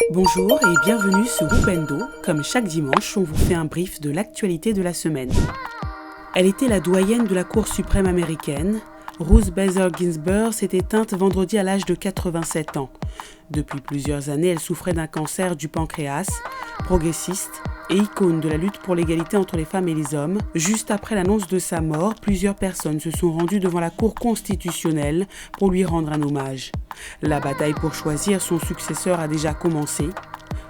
Bonjour et bienvenue sur Oupendo. Comme chaque dimanche, on vous fait un brief de l'actualité de la semaine. Elle était la doyenne de la Cour suprême américaine. Ruth Bader Ginsburg s'est éteinte vendredi à l'âge de 87 ans. Depuis plusieurs années, elle souffrait d'un cancer du pancréas. Progressiste et icône de la lutte pour l'égalité entre les femmes et les hommes, juste après l'annonce de sa mort, plusieurs personnes se sont rendues devant la Cour constitutionnelle pour lui rendre un hommage. La bataille pour choisir son successeur a déjà commencé.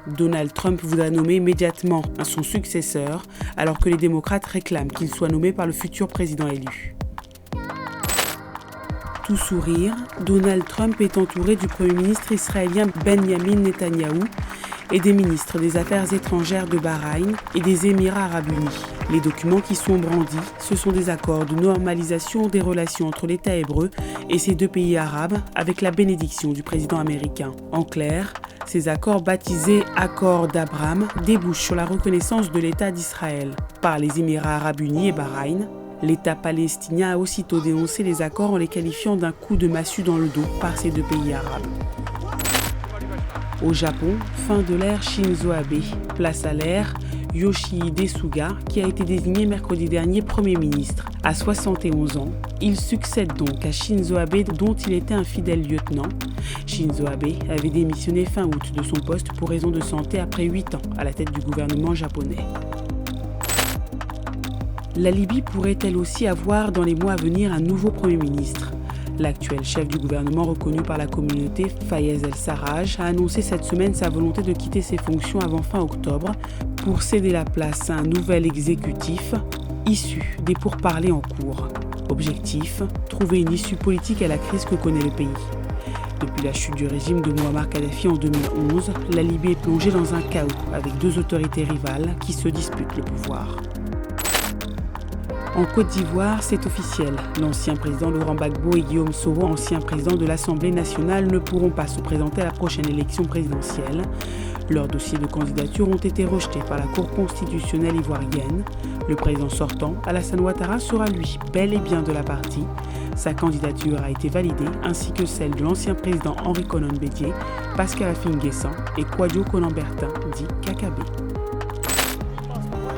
Donald Trump voudrait nommer immédiatement son successeur, alors que les démocrates réclament qu'il soit nommé par le futur président élu. Tout sourire, Donald Trump est entouré du Premier ministre israélien Benjamin Netanyahou et des ministres des Affaires étrangères de Bahreïn et des Émirats arabes unis. Les documents qui sont brandis, ce sont des accords de normalisation des relations entre l'État hébreu et ces deux pays arabes avec la bénédiction du président américain. En clair, ces accords baptisés Accords d'Abraham débouchent sur la reconnaissance de l'État d'Israël par les Émirats arabes unis et Bahreïn. L'État palestinien a aussitôt dénoncé les accords en les qualifiant d'un coup de massue dans le dos par ces deux pays arabes. Au Japon, fin de l'ère Shinzo Abe. Place à l'ère Yoshihide Suga, qui a été désigné mercredi dernier Premier ministre. À 71 ans, il succède donc à Shinzo Abe, dont il était un fidèle lieutenant. Shinzo Abe avait démissionné fin août de son poste pour raison de santé après 8 ans à la tête du gouvernement japonais. La Libye pourrait elle aussi avoir dans les mois à venir un nouveau Premier ministre. L'actuel chef du gouvernement reconnu par la communauté, Fayez el-Sarraj, a annoncé cette semaine sa volonté de quitter ses fonctions avant fin octobre pour céder la place à un nouvel exécutif issu des pourparlers en cours. Objectif, trouver une issue politique à la crise que connaît le pays. Depuis la chute du régime de Mouammar Kadhafi en 2011, la Libye est plongée dans un chaos avec deux autorités rivales qui se disputent le pouvoir. En Côte d'Ivoire, c'est officiel. L'ancien président Laurent Gbagbo et Guillaume Soro, ancien président de l'Assemblée nationale, ne pourront pas se présenter à la prochaine élection présidentielle. Leurs dossiers de candidature ont été rejetés par la Cour constitutionnelle ivoirienne. Le président sortant, Alassane Ouattara, sera lui bel et bien de la partie. Sa candidature a été validée, ainsi que celle de l'ancien président Henri Konan Bédié, Pascal Affi-N'Guessan et Kouadio Konan-Bertin, dit Kakabé.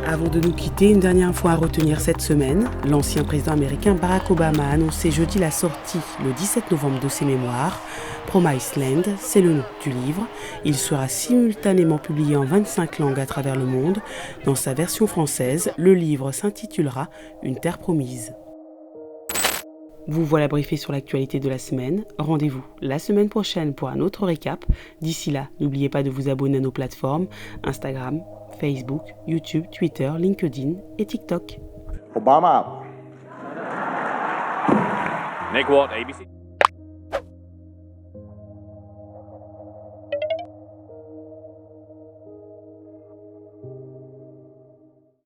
Avant de nous quitter, une dernière fois à retenir cette semaine, l'ancien président américain Barack Obama a annoncé jeudi la sortie, le 17 novembre, de ses mémoires. Promised Land, c'est le nom du livre. Il sera simultanément publié en 25 langues à travers le monde. Dans sa version française, le livre s'intitulera Une terre promise. Vous voilà briefé sur l'actualité de la semaine. Rendez-vous la semaine prochaine pour un autre récap. D'ici là, n'oubliez pas de vous abonner à nos plateformes Instagram, Facebook, YouTube, Twitter, LinkedIn et TikTok. Obama. Nick Watt, ABC.